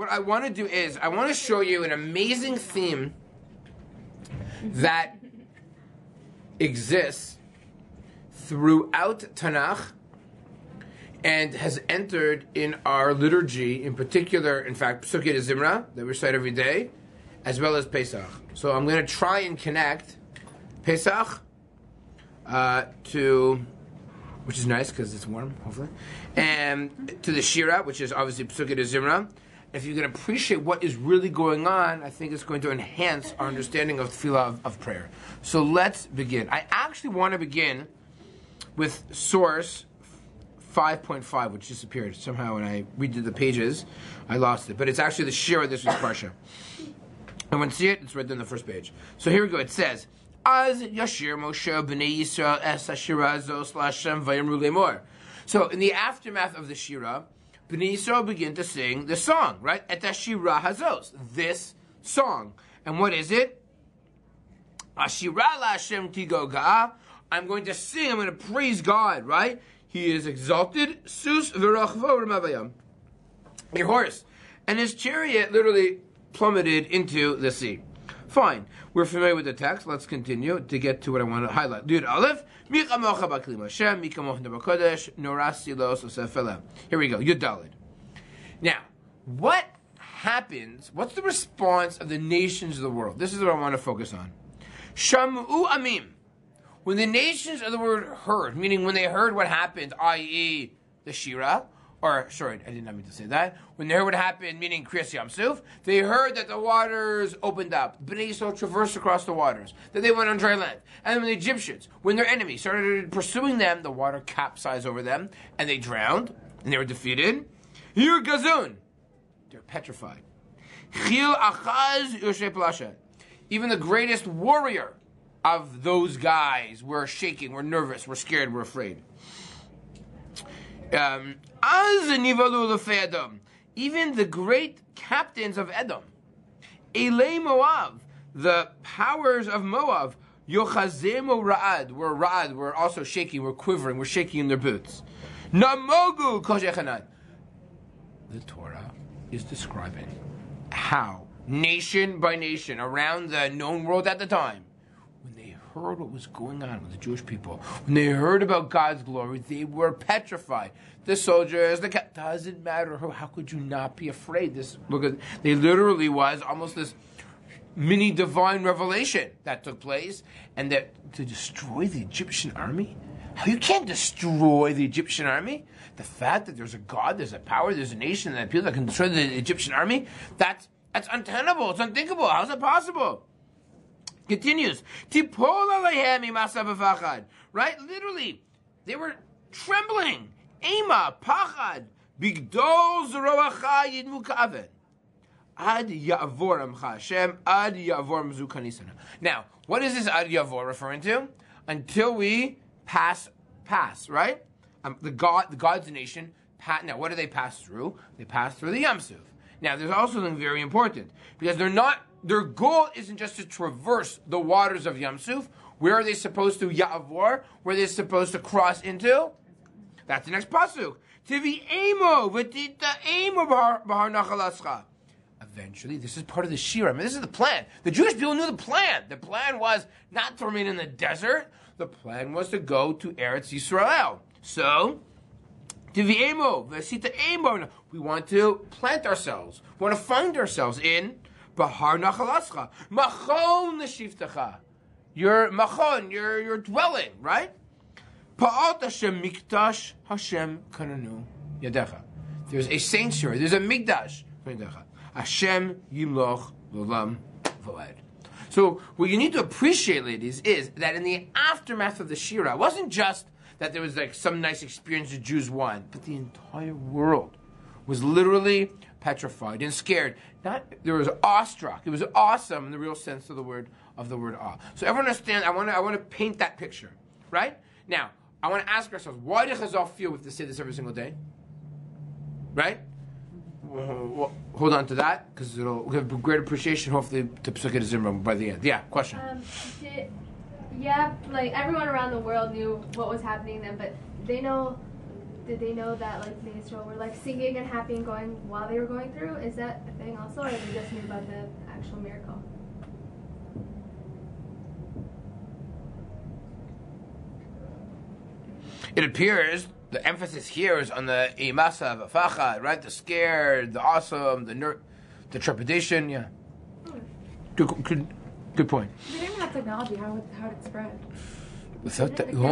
what I want to do is I want to show you an amazing theme that exists throughout Tanakh and has entered in our liturgy, in particular, in fact, Sukie Zimra, that we recite every day, as well as Pesach. So I'm going to try and connect Pesach to, which is nice because it's warm, hopefully, and to the Shira, which is obviously Sukie Zimra. If you can appreciate what is really going on, I think it's going to enhance our understanding of tefillah of prayer. So let's begin. I actually want to begin with source 5.5, which disappeared. Somehow when I redid the pages, I lost it. But it's actually the Shira of this week's Parsha. Everyone see it? It's right there on the first page. So here we go. It says, Az Yashir Moshe B'nai Yisrael Es HaShira Zos L'Hashem Vayamru Lemor. So in the aftermath of the Shira, B'nai Yisrael begin to sing the song, right? Et HaShira Hazos, this song. And what is it? Ashira L'Hashem Tigoga. I'm going to sing, I'm going to praise God, right? He is exalted, Sus V'Rachvo Ramavayam. A horse. And his chariot literally plummeted into the sea. Fine. We're familiar with the text. Let's continue to get to what I want to highlight. Here we go. Yudalid. Now, what happens? What's the response of the nations of the world? This is what I want to focus on. Shamu amim. When the nations of the world heard, meaning when they heard what happened, i.e. the Shira, or, sorry, I did not mean to say that. When they heard what happened, meaning Kriyas Yamsuf, they heard that the waters opened up. Bnei Yisrael traversed across the waters. That they went on dry land. And then when the Egyptians, when their enemies started pursuing them, the water capsized over them, and they drowned, and they were defeated. Yur Gazun. They're petrified. Chil Achaz Yoshe Palasha. Even the greatest warrior of those guys were shaking, were nervous, were scared, were afraid. Even the great captains of Edom, Elei Moab, the powers of Moab, Yochazemo Ra'ad, were also shaking, were quivering, were shaking in their boots. Namogu Koshechanad. The Torah is describing how, nation by nation, around the known world at the time, when they heard what was going on with the Jewish people, when they heard about God's glory, they were petrified. The soldiers, doesn't matter how could you not be afraid? They literally was almost this mini divine revelation that took place, and that to destroy the Egyptian army. How you can't destroy the Egyptian army? The fact that there's a God, there's a power, there's a nation, that people that can destroy the Egyptian army, that's untenable, it's unthinkable. How's that possible? Continues. Right? Literally, they were trembling. Ema, pachad, bigdol zeroacha yidmu ka'aven. Ad ya'avor amcha Hashem, ad ya'avor mzu kanisana. Now, what is this ad ya'avor referring to? Until we pass, right? God's nation. Now, what do they pass through? They pass through the Yamsuf. Now, there's also something very important, because their goal isn't just to traverse the waters of Yamsuf. Where are they supposed to Ya'avor? Where are they supposed to cross into? That's the next pasuk. Tivi emo v'tita emo bahar nachalascha. Eventually, this is part of the Shira. I mean, this is the plan. The Jewish people knew the plan. The plan was not to remain in the desert. The plan was to go to Eretz Yisrael. So, Tivi emo v'sita emo. We want to plant ourselves. We want to find ourselves in bahar nachalascha. Machon neshivtacha. Your machon, your dwelling, right? Pa'at Hashem mikdash Hashem kananu yadecha. There's a sanctuary. There's a mikdash. Hashem yiloch l'olam v'oed. So what you need to appreciate, ladies, is that in the aftermath of the Shira, it wasn't just that there was like some nice experience the Jews won, but the entire world was literally petrified and scared. There was awestruck. It was awesome in the real sense of the word awe. So everyone understand. I want to paint that picture, right? Now, I want to ask ourselves, why do Chazal feel we have to say this every single day? Right? Well, hold on to that, because we'll have great appreciation, hopefully, to Sukie Zimra by the end. Yeah, question? Like everyone around the world knew what was happening then, but they did they know that like the Israel were like singing and happy and going while they were going through? Is that a thing also, or they just knew about the actual miracle? It appears the emphasis here is on the imasa, v'fachad, right? The scared, the awesome, the trepidation. Yeah. Good point. They didn't have technology. How did it spread?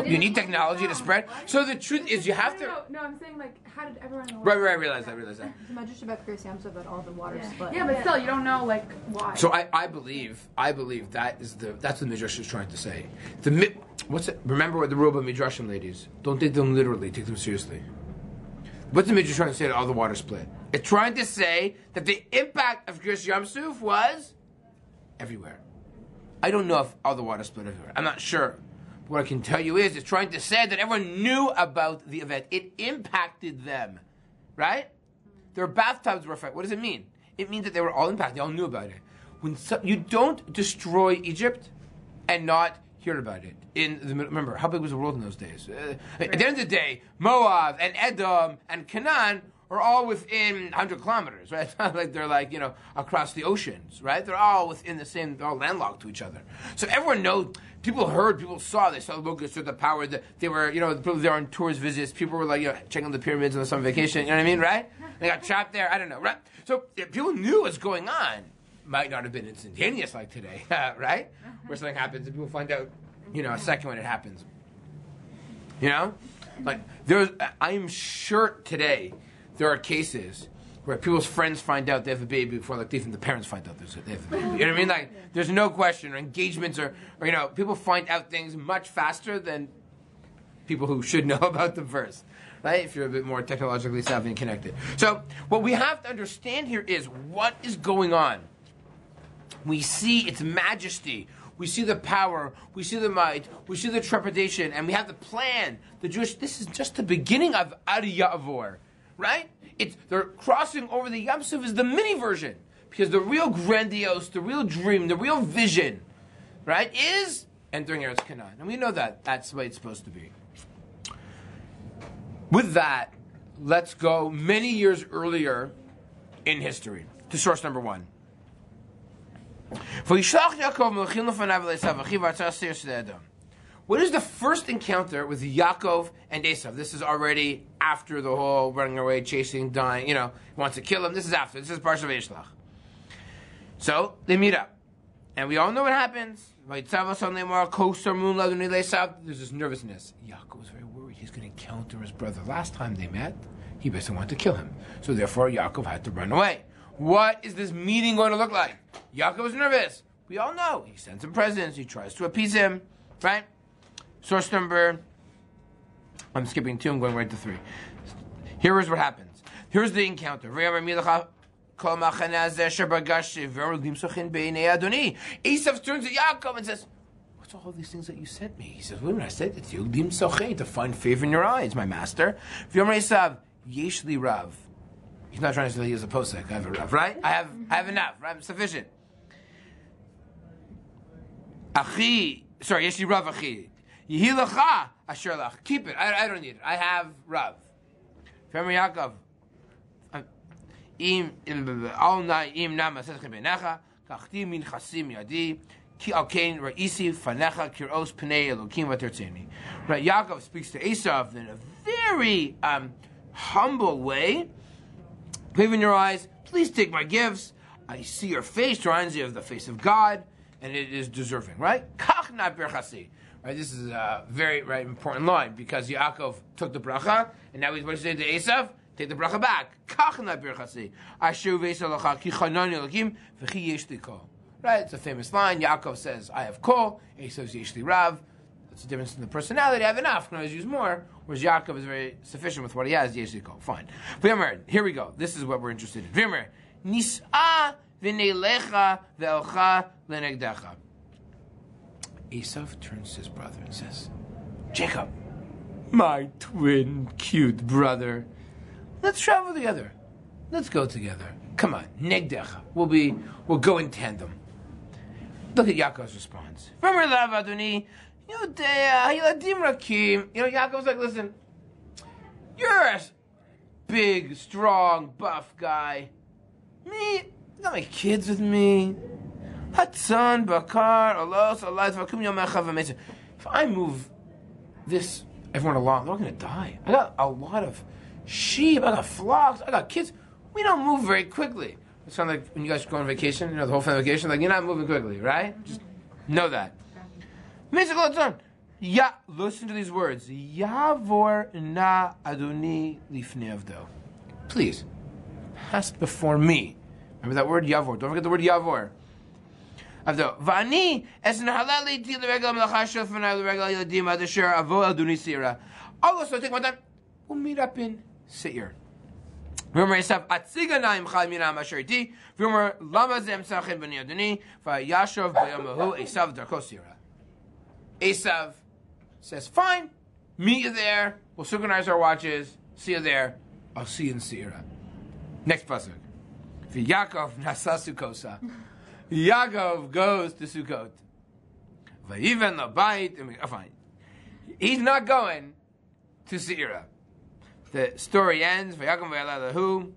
You need technology to spread. So the truth is, you have to. No, I'm saying like, how did everyone know? Right. I realize that. The Medrash about Chris Yamsov that all the water split. Yeah, but still, you don't know like why. So I believe that's what the Midrash is trying to say. What's it? Remember what the rule about Midrashim, ladies. Don't take them literally. Take them seriously. What's the Midrash trying to say that all the water split? It's trying to say that the impact of Chris Yamsuf was everywhere. I don't know if all the water split everywhere. I'm not sure. What I can tell you is, it's trying to say that everyone knew about the event. It impacted them, right? Their bathtubs were affected. What does it mean? It means that they were all impacted. They all knew about it. You don't destroy Egypt and not hear about it. Remember, how big was the world in those days? At the end of the day, Moab and Edom and Canaan are all within 100 kilometers, right? It's not like they're across the oceans, right? They're all within they're all landlocked to each other. So everyone knows. People heard, people saw, they saw the locusts or the power that they were, people there on tourist visits, people were checking the pyramids on the summer vacation, you know what I mean, right? They got trapped there, I don't know, right? So people knew what's going on. Might not have been instantaneous like today, right? Where something happens and people find out, a second when it happens. I'm sure today there are cases where people's friends find out they have a baby before, even the parents find out they have a baby. You know what I mean? There's no question. Or engagements, or people find out things much faster than people who should know about them first, right? If you're a bit more technologically savvy and connected. So, what we have to understand here is what is going on. We see its majesty. We see the power. We see the might. We see the trepidation, and we have the plan. This is just the beginning of Ad Ya'avor, right? They're crossing over the Yam Suf is the mini version, because the real grandiose, the real dream, the real vision, right, is entering Eretz Canaan, and we know that that's the way it's supposed to be. With that, let's go many years earlier in history to source number 1. What is the first encounter with Yaakov and Esav? This is already after the whole running away, chasing, dying, he wants to kill him. This is after. This is Parsha Vayishlach. So, they meet up. And we all know what happens. There's this nervousness. Yaakov was very worried. He's going to encounter his brother. Last time they met, he basically wanted to kill him. So therefore, Yaakov had to run away. What is this meeting going to look like? Yaakov is nervous. We all know. He sends him presents. He tries to appease him. Right? Source number, I'm skipping 2, I'm going right to 3. Here is what happens. Here's the encounter. Esav turns to Yaakov and says, what's all these things that you sent me? He says, wait a minute, I said it's to find favor in your eyes, my master. Esav, yesh li rav. He's not trying to say he has a posek. I have a rav, right? I have enough, right? I'm sufficient. Yesh li rav achi. Yehilacha asher lach. Keep it. I don't need it. I have Rav. Remember Yaakov. Al na im nama seschem beinecha kachti min chasim yadi ki al kain ra'isi fanecha kiros pnei elokim v'tertzeni. Right. Yaakov speaks to Esav in a very humble way. Favor in your eyes. Please take my gifts. I see your face. Reminds you of the face of God, and it is deserving. Right. Kach na berchasi. Right, this is a very important line, because Yaakov took the bracha, and now he's going to say to Esav, take the bracha back. Right, it's a famous line. Yaakov says, I have kol. Esav says, yesh li rav. That's the difference in the personality. I have enough. Can always use more. Whereas Yaakov is very sufficient with what he has. Yesh li kol. Fine. Here we go. This is what we're interested in. V'yomer, nis'a v'neilecha ve'elcha lenegdecha. Esav turns to his brother and says, Jacob, my twin cute brother, let's travel together. Let's go together. Come on, negdecha. We'll go in tandem. Look at Yaakov's response. Yaakov's like, listen, You're a big, strong, buff guy. Me, I got my kids with me. Hatzan, Bakar, Alos, Allah, Vakum Yomecha, V'Mesa. If I move this, everyone along, they're all going to die. I got a lot of sheep, I got flocks, I got kids. We don't move very quickly. It sounds like when you guys go on vacation, the whole family vacation, like you're not moving quickly, right? Just know that. Listen to these words. Yavor na Adoni lifnei avdo. Please, pass before me. Remember that word Yavor. Don't forget the word Yavor. Avdo. Vani es nahalali ti leregel melacha shofenai leregel yeladim adasher avo Adoni seira. I'll also take my time. We'll meet up in Seir. Remember Esav atziga naim chal minam asheriti. Remember lama zem sachin b'nei Adoni vayashov b'yomahu Esav darko seira. Esav says, fine, meet you there. We'll synchronize our watches. See you there. I'll see you in Seira. Next pasuk. Yaakov nasa Sukkosa. Yaakov goes to Sukkot. Vayiven labayit. Fine. He's not going to Seira. The story ends. Vayakom vayala lahu.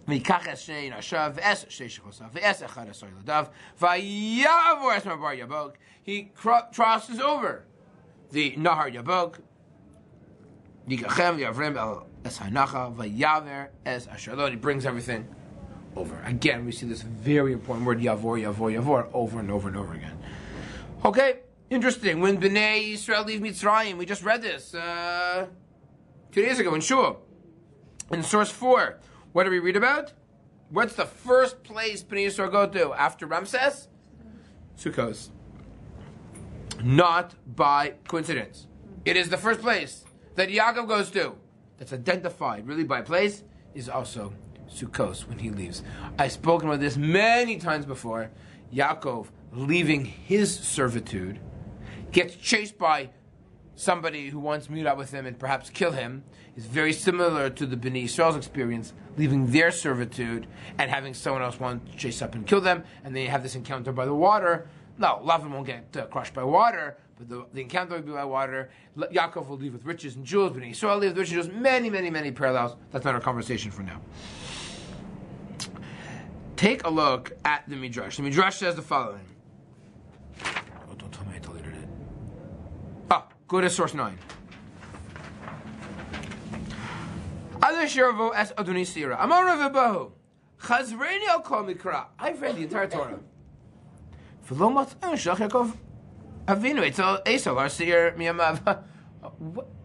V'yikach es shnei nashav v'es sheish chosav v'es echad asoy ladav v'yavor es mabar yabok. He crosses over the Nahar Yabok. Yikachem v'yavrem el es hanacha v'yaver es ashalot. He brings everything over. Again, we see this very important word Yavor, Yavor, Yavor over and over and over again. Okay, interesting. When Bnei Yisrael leave Mitzrayim, we just read this 2 days ago in Shul. In source 4, what do we read about? What's the first place Bnei Yisrael go to after Ramses? Sukkos. Not by coincidence. It is the first place that Yaakov goes to. That's identified really by place is also Sukkos when he leaves. I've spoken about this many times before. Yaakov leaving his servitude gets chased by somebody who wants to meet up with him and perhaps kill him is very similar to the Bnei Yisrael's experience, leaving their servitude and having someone else want to chase up and kill them, and they have this encounter by the water. No, Lavan won't get crushed by water, but the encounter will be by water. Yaakov will leave with riches and jewels, Bnei Yisrael will leave with riches and jewels. Many, many, many parallels. That's not our conversation for now. Take a look at the Midrash. The Midrash says the following. Oh, don't tell me I deleted it. Go to source 9. I've read the entire Torah.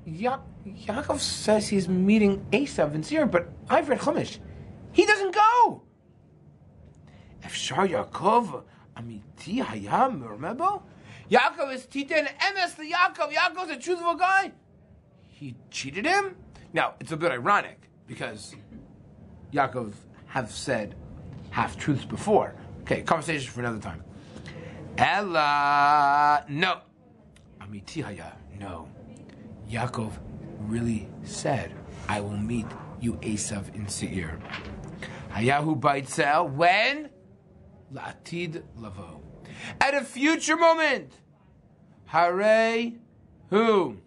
Yaakov says he's meeting Esav in Seir, but I've read Chumash. He doesn't go. Yaakov is Titan Emes the Yaakov. Yaakov's a truthful guy. He cheated him? Now, it's a bit ironic because Yaakov have said half-truths before. Okay, conversation for another time. Ella, no. Amiti haya, no. Yaakov really said, I will meet you Esav in Seir. Hayahu baitzel, when? La'atid lavo. At a future moment. Hare hu.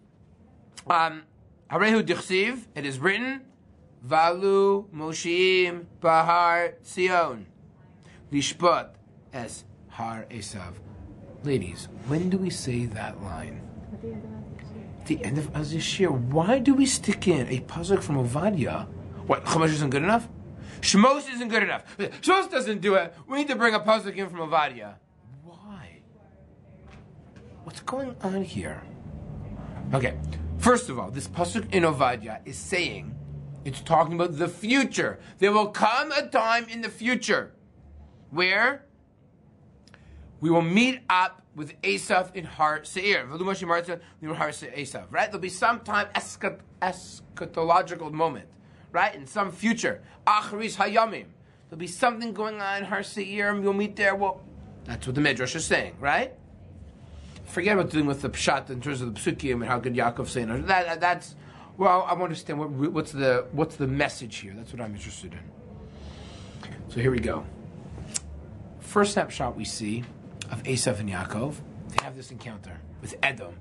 Hare hu dichsiv, it is written, Valu Moshim Bahar Sion. Lishpot es Har Esav. Ladies, when do we say that line? At the end of Azishir. Why do we stick in a pasuk from Ovadia? What, Chumash isn't good enough? Shmos isn't good enough. Shmos doesn't do it. We need to bring a pasuk in from Ovadia. Why? What's going on here? Okay, first of all, this pasuk in Ovadia is saying, it's talking about the future. There will come a time in the future where we will meet up with Esav in Har Seir. Right? There'll be some time eschatological moment, right? In some future. Achris Hayamim. There'll be something going on in Har Seir and we'll meet there. Well, that's what the Midrash is saying, right? Forget about dealing with the Pshat in terms of the Psukim and how good Yaakov saying that's. Well, I want to understand what's the message here. That's what I'm interested in. So here we go. First snapshot we see of Esav and Yaakov. They have this encounter with Edom.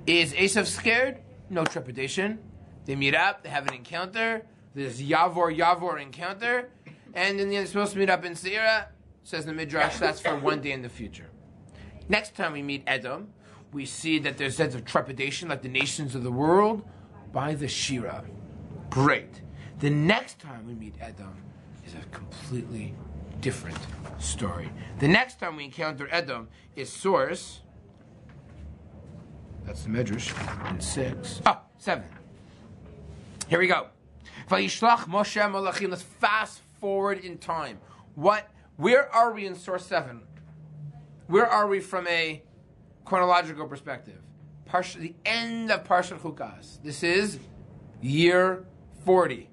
Is Esav scared? no trepidation. They meet up, they have an encounter. There's Yavor encounter. And then they're supposed to meet up in Seirah. Says the Midrash, that's for one day in the future. Next time we meet Edom, we see that there's sense of trepidation like the nations of the world by the Shira. Great. The next time we meet Edom is a completely different story. The next time we encounter Edom is source. That's the Midrash in 7. Here we go. Vayishlach Moshe Malachim. Let's fast forward in time. Where are we in source 7? Where are we from a chronological perspective? The end of Parshat Chukas. This is year 40.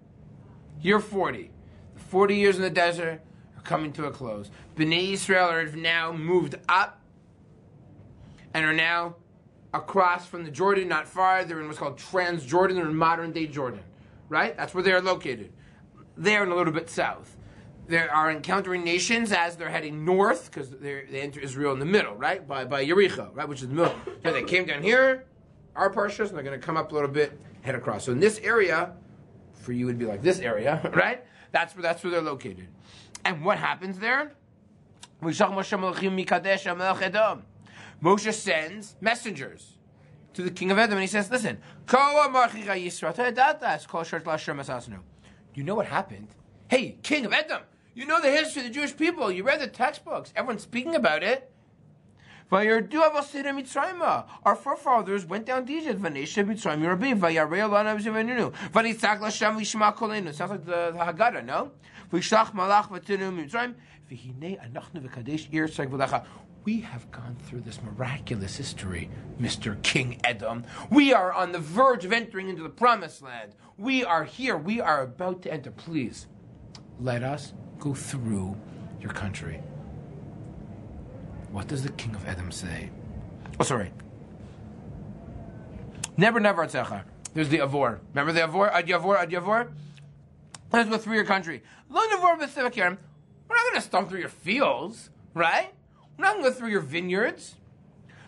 Year 40. The 40 years in the desert are coming to a close. Bnei Israel have now moved up and are now across from the Jordan, not far. They're in what's called Transjordan. They're in modern-day Jordan. Right? That's where they are located. They're in a little bit south. They are encountering nations as they're heading north, because they enter Israel in the middle, right? By Yericho, right? Which is the middle. So they came down here, our parshas, and they're going to come up a little bit, head across. So in this area, for you it would be like this area, right? That's where they're located. And what happens there? Moshe sends messengers to the king of Edom, and he says, listen, do you know what happened? Hey, king of Edom, you know the history of the Jewish people. You read the textbooks. Everyone's speaking about it. Our forefathers went down to Egypt. Sounds like the Haggadah, no? We have gone through this miraculous history, Mr. King Edom. We are on the verge of entering into the promised land. We are here. We are about to enter. Please, let us go through your country. What does the king of Edom say? Oh, sorry. Never Atzechar. There's the Avor. Remember the Avor? Ad Yavor. Let us go through your country. We're not going to stomp through your fields, right? We're not going to go through your vineyards.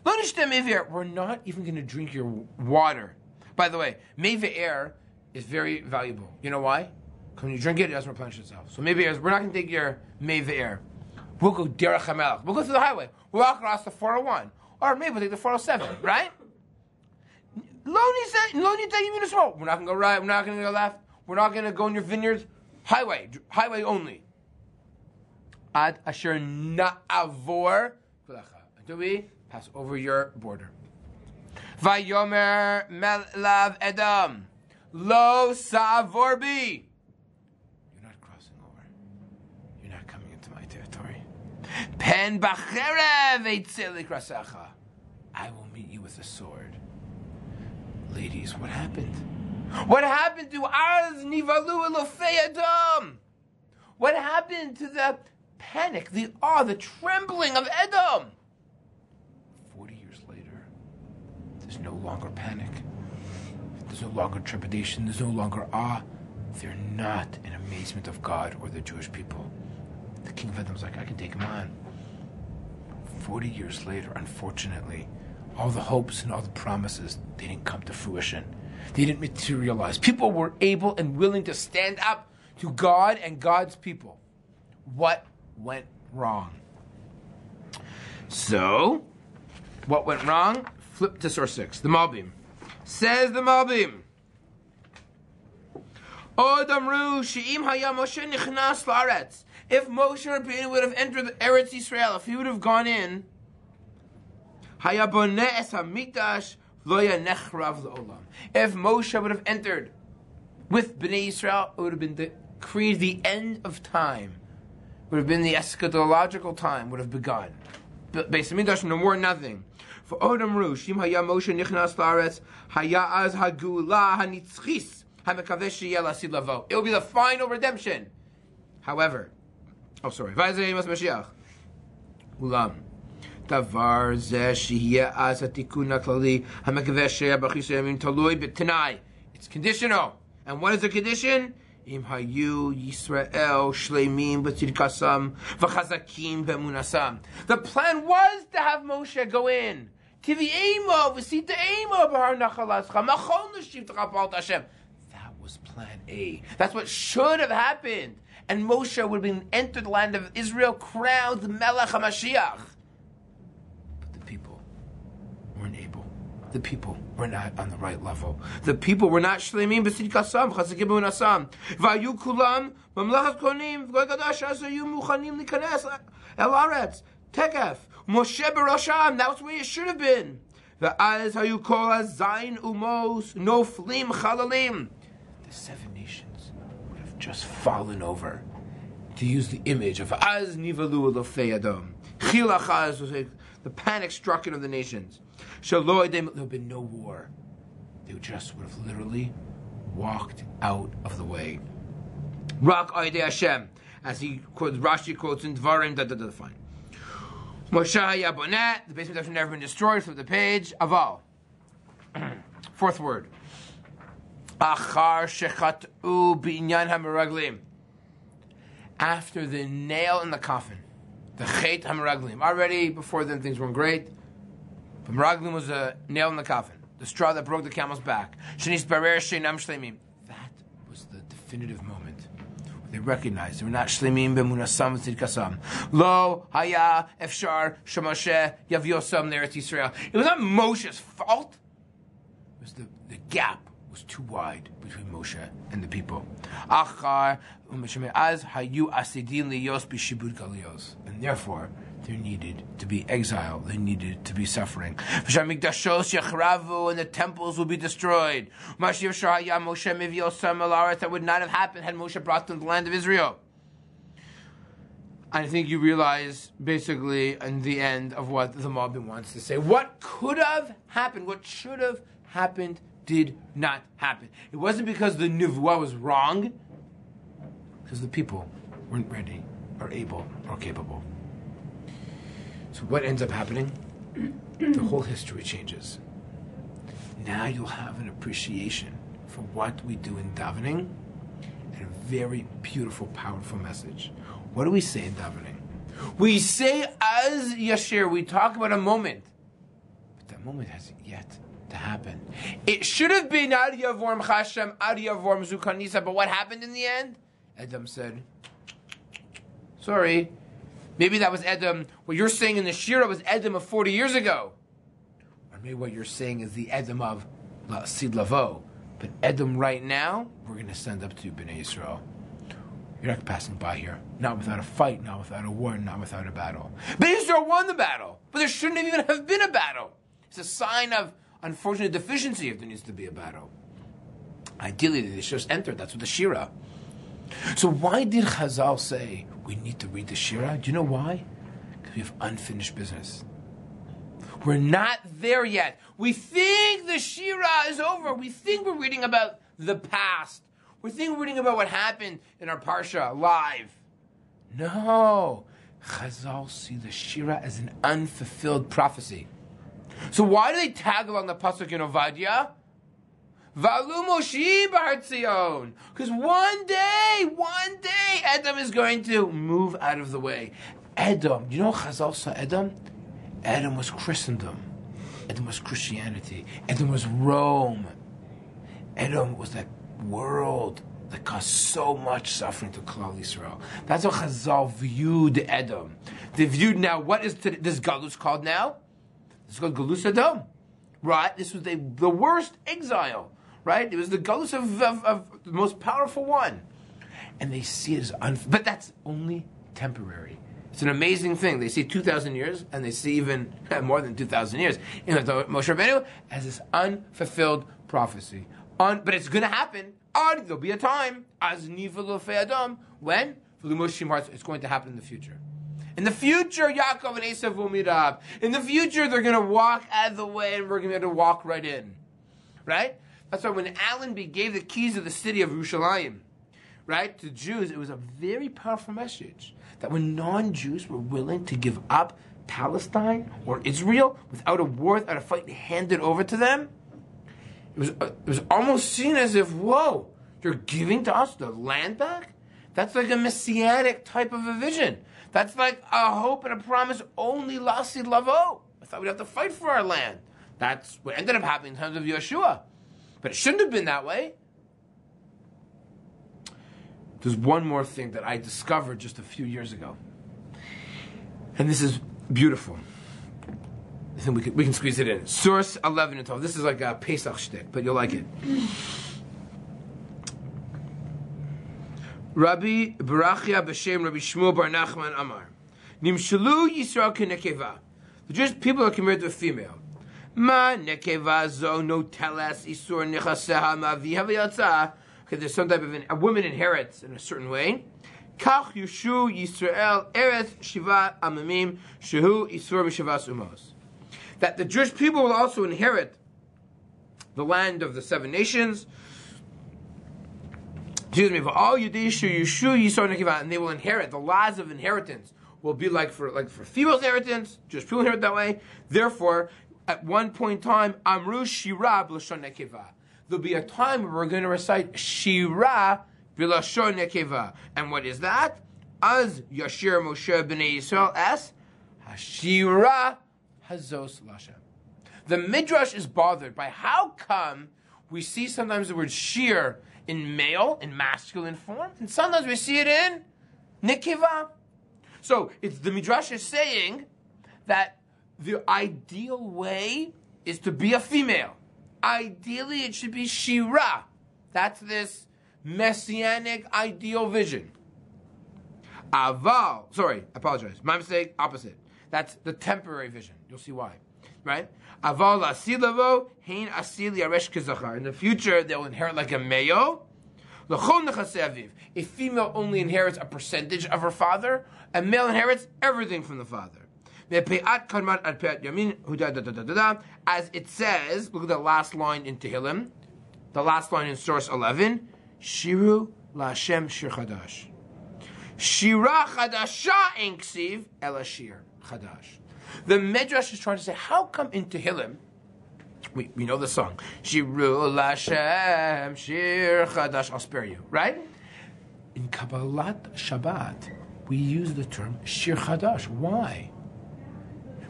We're not even going to drink your water. By the way, Meve'er is very valuable. You know why? Because when you drink it, it doesn't replenish itself. So Meve'er, we're not going to take your Meve'er. We'll go Derech HaMelech. We'll go through the highway. We'll walk across the 401. Or maybe we'll take the 407, right? We're not going to go right. We're not going to go left. We're not going to go in your vineyards. Highway only. Ad asher na'avor until we pass over your border. Vayomer melav Edom lo sa'avor bi. You're not crossing over. You're not coming into my territory. Pen b'cherev eitzeli krasecha. I will meet you with a sword. Ladies, what happened? What happened to Az Nivalu Elofei Edom? What happened to the panic, the awe, the trembling of Edom? 40 years later, there's no longer panic. There's no longer trepidation. There's no longer awe. They're not in amazement of God or the Jewish people. The king of Edom's like, I can take him on. 40 years later, unfortunately, all the hopes and all the promises, they didn't come to fruition. They didn't materialize. People were able and willing to stand up to God and God's people. What went wrong? So, what went wrong? Flip to source 6. The Malbim. Says the Malbim. If Moshe Rabbeinu would have entered the Eretz Yisrael, if he would have gone in, if Moshe would have entered with Bnei Yisrael, it would have been decreed the end of time. Would have been the eschatological time, would have begun. Beis Hamikdash, no more, nothing. For Odom Ru, Shim Haya Moshe Nichnas Laaretz, Haya Az Hagula Hanitzchis, Hamekavesh Yelasid Lavo. It will be the final redemption. However, Vayzei Mas Mashiach, Ulam. Davar zeh shehiyeh az hatikun haklali hamekavesh sheyeh b'chis yamim talui b'tanai. It's conditional. And what is the condition? Im hayu Yisrael shleimim b'tzidkasam v'chazakim b'emunasam. The plan was to have Moshe go in Tivi'ema, v'sita'ema, b'har nachalascha, machon l'shivtecha b'alt Hashem. That was plan A. That's what should have happened. And Moshe would have entered the land of Israel, crowned Melech HaMashiach. But the people weren't able. The people were not on the right level. The people were not shleimim b'sidkasam, chasakim b'unasam. V'ayu kulam, mamlachat konim, v'goy kadash asayu muchanim likanes el aretz, tekef, Moshe b'rosham. That's where it should have been. V'az hayu kol zayin umos, noflim chalalim. The 7 nations would have just fallen over. To use the image of Az Nivalu Elofei Adom. Chilachaz was like the panic stricken of the nations. Shaloi, there would have been no war. They just would have literally walked out of the way. Rak Oidei Hashem, as he quotes, Rashi quotes in Dvarim, fine. Moshe Yabonet, the basement has never been destroyed, flip the page. Aval. 4th word. Achar Shechatu Binyan HaMeraglim. After the nail in the coffin, the Chet HaMeraglim. Already, before then, things weren't great. But Meraglim was a nail in the coffin. The straw that broke the camel's back. That was the definitive moment. They recognized they were not shleimim b'munasam v'tzidkasam. Lo haya efshar shemoshe yavyosam ne'eretz Yisrael. It was not Moshe's fault. It was the gap was too wide between Moshe and the people. Achar u'mesheme'az hayu asidin liyos b'shibud galiyos. And therefore, there needed to be exile. There needed to be suffering. V'shamikdashos yachravu, and the temples will be destroyed. Mashiach shahaya Moshe mivyosam el aretz. That would not have happened had Moshe brought them to the land of Israel. I think you realize, basically, in the end of what the Malbim wants to say. What could have happened, what should have happened, did not happen. It wasn't because the Nivua was wrong, because the people weren't ready, or able, or capable. So what ends up happening? The whole history changes. Now you'll have an appreciation for what we do in davening, and a very beautiful, powerful message. What do we say in davening? We say as Yashir, we talk about a moment, but that moment hasn't yet to happen. It should have been Ad Yavorm Chashem, Ad Yavorm Zukanisa, but what happened in the end? Edom said, sorry, maybe that was Edom. What you're saying in the Shira was Edom of 40 years ago. Or maybe what you're saying is the Edom of Sid Lavo. But Edom right now, we're going to send up to Bnei Yisrael. You're not passing by here. Not without a fight, not without a war, not without a battle. Bnei Yisrael won the battle, but there shouldn't even have been a battle. It's a sign of unfortunate deficiency if there needs to be a battle. Ideally, they should just enter. That's what the Shira. So why did Chazal say we need to read the Shira? Do you know why? Because we have unfinished business. We're not there yet. We think the Shira is over. We think we're reading about the past. We think we're reading about what happened in our Parsha live. No. Chazal see the Shira as an unfulfilled prophecy. So why do they tag along the pasuk in Ovadia? Valu Moshe b'Har Tzion. Because one day, Edom is going to move out of the way. Edom, you know Chazal saw Edom? Edom was Christendom. Edom was Christianity. Edom was Rome. Edom was that world that caused so much suffering to Klal Yisrael. That's how Chazal viewed Edom. They viewed now, what is this Galus called now? It's called Galus Edom. Right? This was the worst exile. Right? It was the Galus of the most powerful one. And they see it as but that's only temporary. It's an amazing thing. They see 2,000 years, and they see even more than 2,000 years in the Moshe Rabbeinu as this unfulfilled prophecy. But it's going to happen. There'll be a time, as Nivalu Fe'adam, when it's going to happen in the future. In the future, Yaakov and Esav will meet up. In the future, they're going to walk out of the way, and we're going to be able to walk right in. Right? That's why when Allenby gave the keys of the city of Yerushalayim, right, to Jews, it was a very powerful message that when non-Jews were willing to give up Palestine or Israel without a war, without a fight, hand it over to them, it was almost seen as if, whoa, you're giving to us the land back? That's like a messianic type of a vision. That's like a hope and a promise only Lasid Lavo. thought we'd have to fight for our land. That's what ended up happening in times of Yeshua. But it shouldn't have been that way. There's one more thing that I discovered just a few years ago. And this is beautiful. I think we can squeeze it in. Source 11 and 12. This is like a Pesach shtick, but you'll like it. Rabbi Barachia b'shem Rabbi Shmuel bar Nachman Amar. Nimshalu Yisrael k'nekeva. The Jewish people are compared to a female. Ma nekeva zo no teles isur nechaseha ma'aviha v'yatza. Okay, there's some type of a woman inherits in a certain way. Kach yushu Yisrael eretz shiva amamim shehu isur b'shavas umos. That the Jewish people will also inherit the land of the 7 nations. Excuse me, for all Yudishu Yushu Yisor Nekiva, and they will inherit. The laws of inheritance will be like for female inheritance. Jewish people inherit that way. Therefore, at one point in time, Amru Shira b'lashon Nekiva. There'll be a time where we're going to recite Shira b'lashon Nekiva. And what is that? Az Yashir Moshe b'nei Yisrael es Hashira Hazos Lashem. The Midrash is bothered by how come we see sometimes the word shir in male, in masculine form, and sometimes we see it in Nekiva. So it's the Midrash is saying that the ideal way is to be a female. Ideally, it should be Shira. That's this messianic ideal vision. Aval, sorry, I apologize. My mistake, opposite. That's the temporary vision. You'll see why. Right? Aval asilavo hein asil yaresh kezachar. In the future, they'll inherit like a male. A female only inherits a percentage of her father. A male inherits everything from the father. As it says, look at the last line in Tehillim, the last line in source 11, Shiru LaHashem Shir Chadash. Shira Chadasha Ein Ksiv Ela Shir Chadash. The Midrash is trying to say, how come in Tehillim, we know the song, Shiru LaHashem Shir Chadash, I'll spare you, right? In Kabbalat Shabbat, we use the term Shir Chadash. Why?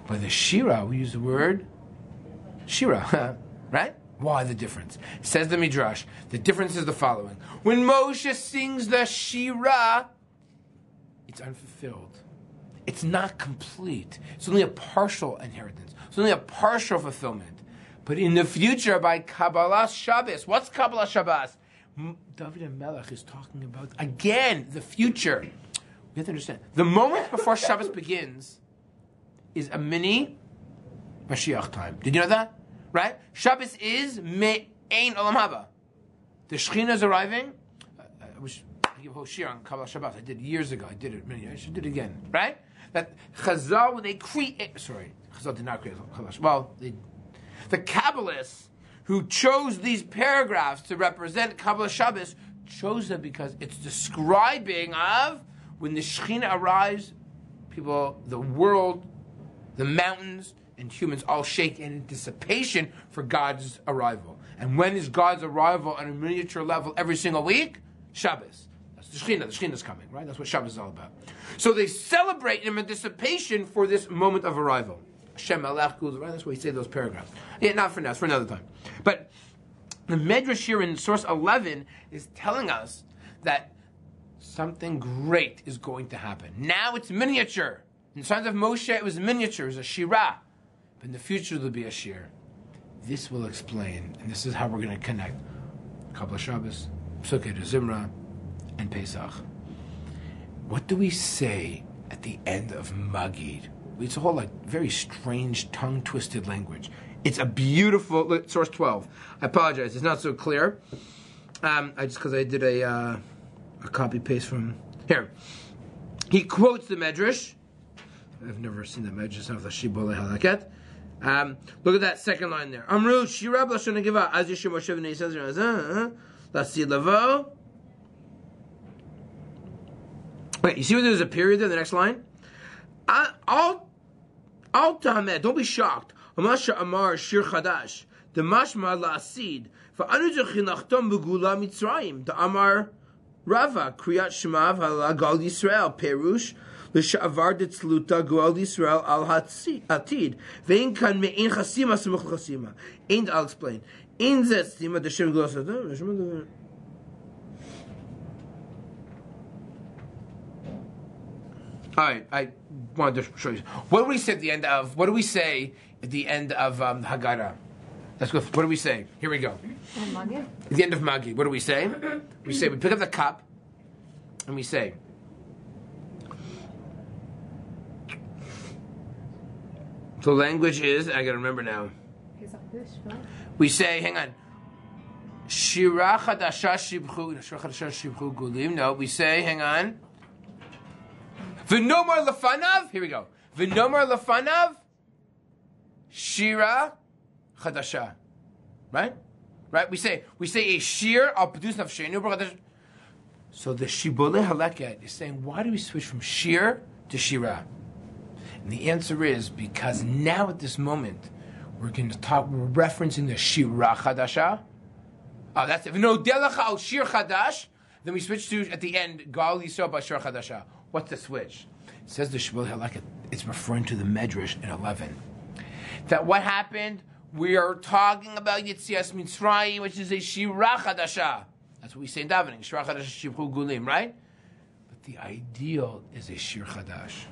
By the Shira, we use the word Shira, right? Why the difference? Says the Midrash, the difference is the following. When Moshe sings the Shira, it's unfulfilled. It's not complete. It's only a partial inheritance. It's only a partial fulfillment. But in the future, by Kabbalah Shabbos, what's Kabbalah Shabbos? David Melech is talking about, again, the future. We have to understand. The moment before Shabbos begins is a mini Mashiach time. Did you know that? Right? Shabbos is Me'ein Olam Haba. The Shekhinah is arriving. I wish I give a whole shir on Kabbalah Shabbos. I did years ago. I did it many years. I should do it again. Right? That Chazal, when they create... Sorry. Chazal did not create Kabbalah. Well, the Kabbalists who chose these paragraphs to represent Kabbalah Shabbos chose them because it's describing of when the Shekhinah arrives, people, the world, the mountains, and humans all shake in anticipation for God's arrival. And when is God's arrival on a miniature level every single week? Shabbos. That's the Shekhinah. The Shekhinah is coming, right? That's what Shabbos is all about. So they celebrate in anticipation for this moment of arrival. Hashem Malach Guz, right? That's why we say those paragraphs. Yeah, not for now. It's for another time. But the Midrash here in source 11 is telling us that something great is going to happen. Now it's miniature. In the times of Moshe, it was miniature. It was a shirah. But in the future, there'll be a shir. This will explain, and this is how we're going to connect Kabbalah Shabbos, Sukie to Zimra, and Pesach. What do we say at the end of Magid? It's a whole very strange, tongue-twisted language. It's a beautiful... Look, source 12. I apologize. It's not so clear. Because I did a copy-paste from... Here. He quotes the Medrash. I've never seen the Medrash of the Shibbolei Halaket. Look at that second line there. Amru Shira b'lashon nekiva az yishir Moshe b'nei Yisrael lasi lavo. Wait, you see where there's a period there? The next line. Al tahameh, don't be shocked. Amasha amar shir chadash. The mashma la'asid. Va'anu zechinachtom b'gula mitzrayim. The amar Rava kriyat shemav halagal Yisrael perush L'sha'avar ditzluta goal Yisrael al hatid. Vein kan me'in chasima semuch chasima. I'll explain. In zet stima d'shem glosata. All right, I wanted to show you. What do we say at the end of? What do we say at the end of Haggadah? Let's go. What do we say? Here we go. At the end of Magi, what do we say? We say we pick up the cup, and we say. The language is. I gotta remember now. We say, hang on. Shira chadasha shibchu gulim. No, we say, hang on. V'nomar lefanav. Here we go. V'nomar lefanav. Shira chadasha. Right? Right? We say a shir al produce nafshenu. So the Shibbolei Haleket is saying, why do we switch from shir to shira? And the answer is because now at this moment we're referencing the shira chadasha. Oh, that's it. V'no delacha al shir chadash. Then we switch to at the end gal yisrael b'shir chadasha. What's the switch? It says the Shibbolei Haleket. It's referring to the Medrash in 11. That what happened? We are talking about Yetzias Mitzrayim, which is a Shira Chadasha. That's what we say in davening. Shira Chadasha Shibchu Gulim, right? But the ideal is a Shir Chadash.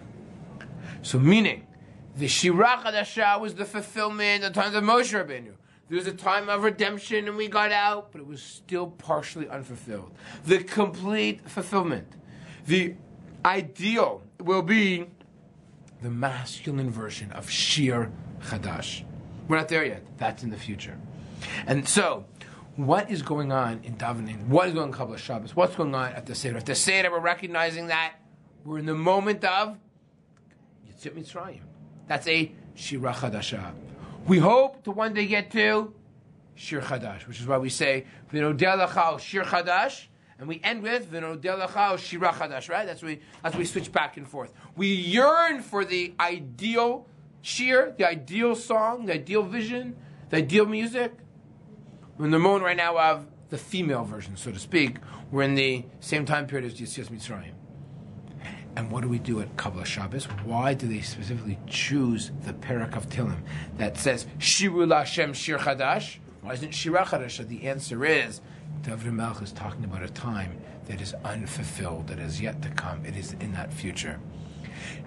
So meaning, the Shira Chadasha was the fulfillment at the time of Moshe Rabbeinu. There was a time of redemption and we got out, but it was still partially unfulfilled. The complete fulfillment. The ideal will be the masculine version of Shir Chadash. We're not there yet. That's in the future. And so, what is going on in davening? What is going on in Kabbalah Shabbos? What's going on at the Seder? At the Seder, we're recognizing that we're in the moment of Yetziat Mitzrayim. That's a Shira Chadasha. We hope to one day get to Shir Chadash, which is why we say V'nodeh lecha Shir Chadash, and we end with V'nodeh lecha Shira Chadash. Right? That's why we switch back and forth. We yearn for the ideal shir, the ideal song, the ideal vision, the ideal music. We're in the moment right now of the female version, so to speak. We're in the same time period as Yetzias Mitzrayim. And what do we do at Kabbalah Shabbos? Why do they specifically choose the Perek of Tehillim that says Shiru Lashem Shir Chadash? Why isn't Shira Chadash? The answer is David Melch is talking about a time that is unfulfilled, that is yet to come. It is in that future.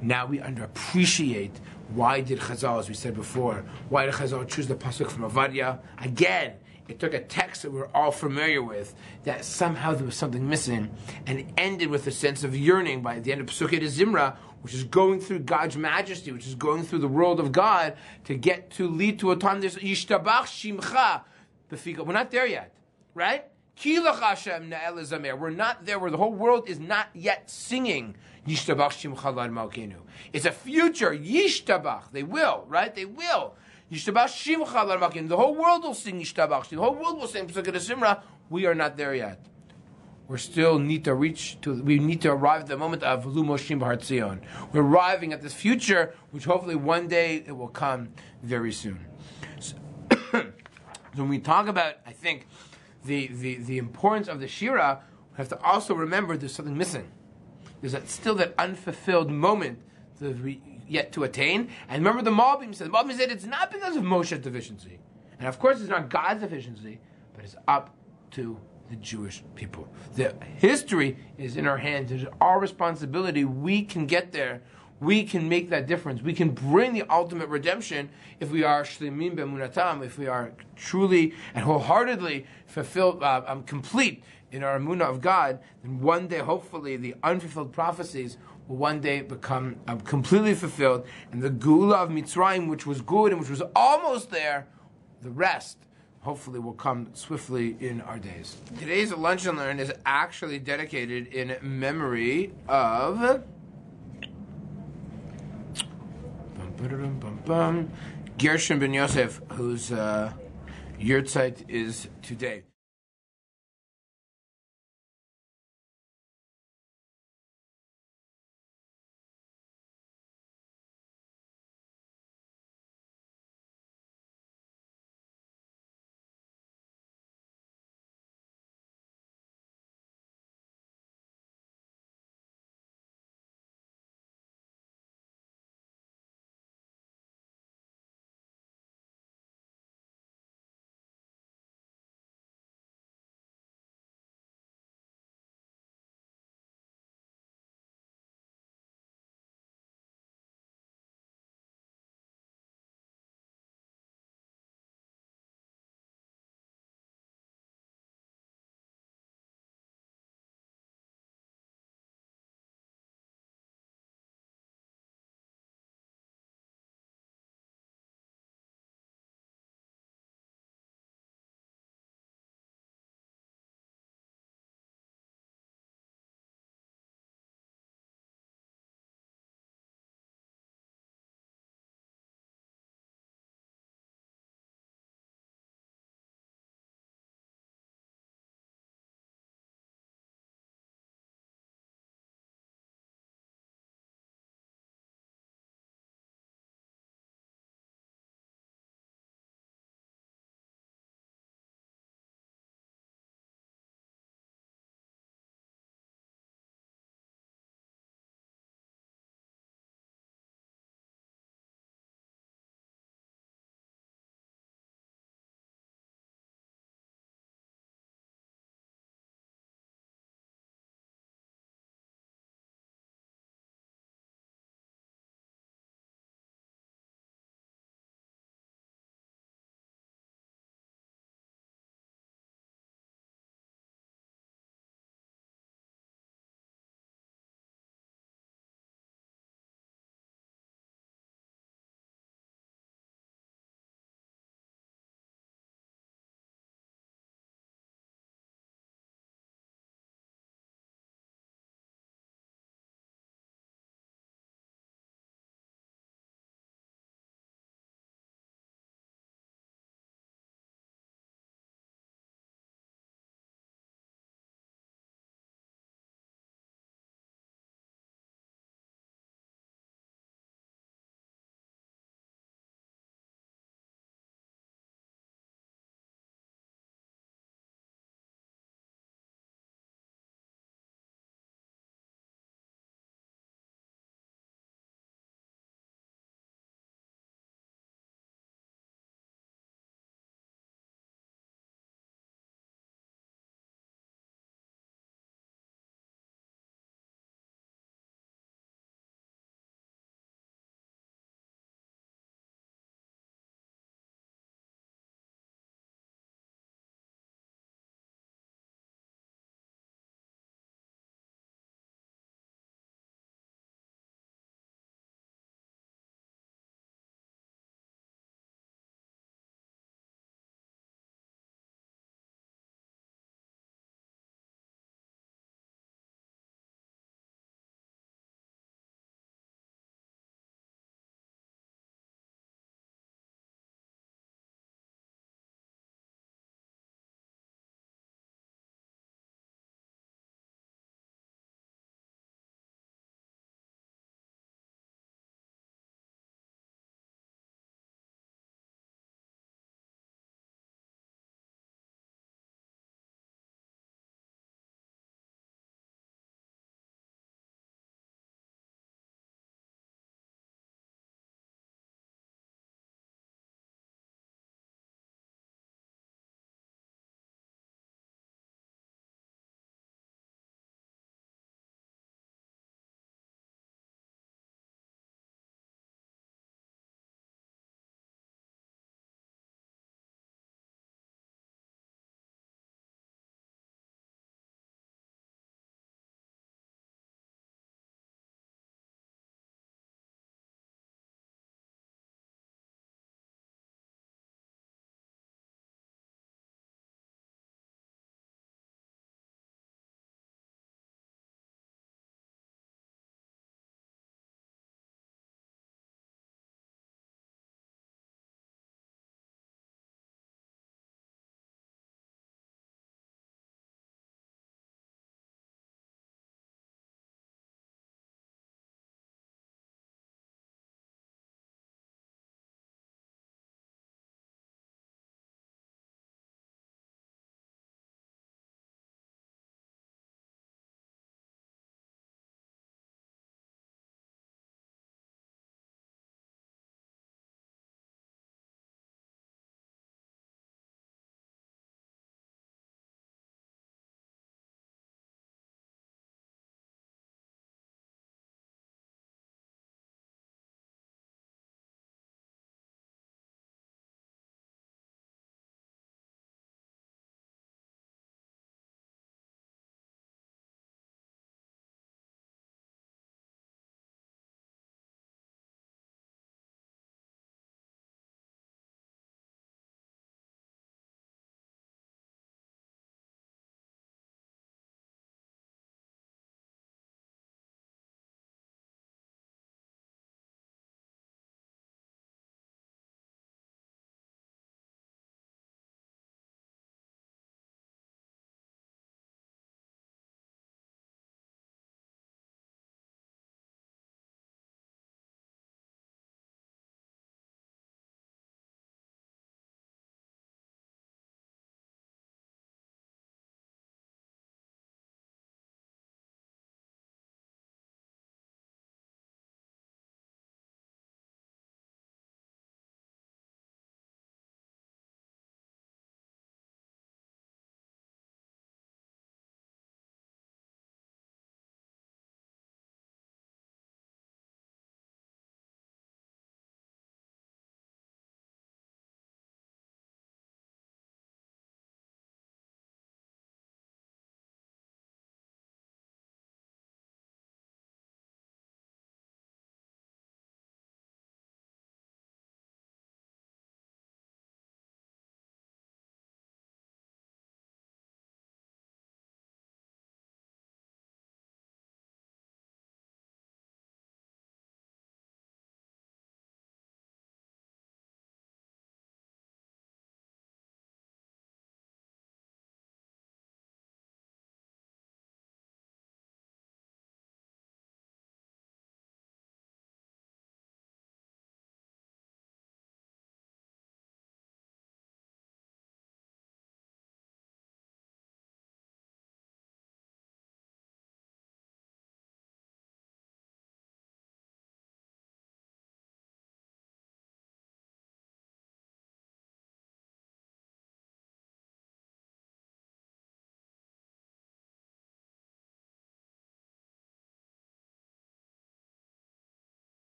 Now we underappreciate why did Chazal, as we said before, why did Chazal choose the pasuk from Avadia? Again, it took a text that we're all familiar with, that somehow there was something missing, and it ended with a sense of yearning by the end of Sukie to Zimra, which is going through God's majesty, which is going through the world of God, to get to lead to a time there's Yishtabach Shimcha Befika. We're not there yet, right? We're not there where the whole world is not yet singing Yishtabach Shimcha Lad Malkeinu. It's a future Yishtabach. They will, right? They will. Yishtabach Shimcha Lad Malkeinu. The whole world will sing Yishtabach. The whole world will sing Pesukei Zimra. We are not there yet. We still need to we need to arrive at the moment of Lumoshim B'Har Tzion. We're arriving at this future, which hopefully one day it will come very soon. So when we talk about, I think, the importance of the Shira, we have to also remember there's something missing. There's still that unfulfilled moment that we yet to attain. And remember the Malbim said it's not because of Moshe's deficiency. And of course it's not God's deficiency, but it's up to the Jewish people. The history is in our hands. It's our responsibility. We can get there. We can make that difference. We can bring the ultimate redemption if we are shlemim b'emunatam, if we are truly and wholeheartedly fulfilled, complete in our emunah of God. Then one day, hopefully, the unfulfilled prophecies will one day become completely fulfilled, and the Geula of Mitzrayim, which was good and which was almost there, the rest hopefully will come swiftly in our days. Today's Lunch and Learn is actually dedicated in memory of Gershon ben Yosef, whose yahrzeit is today.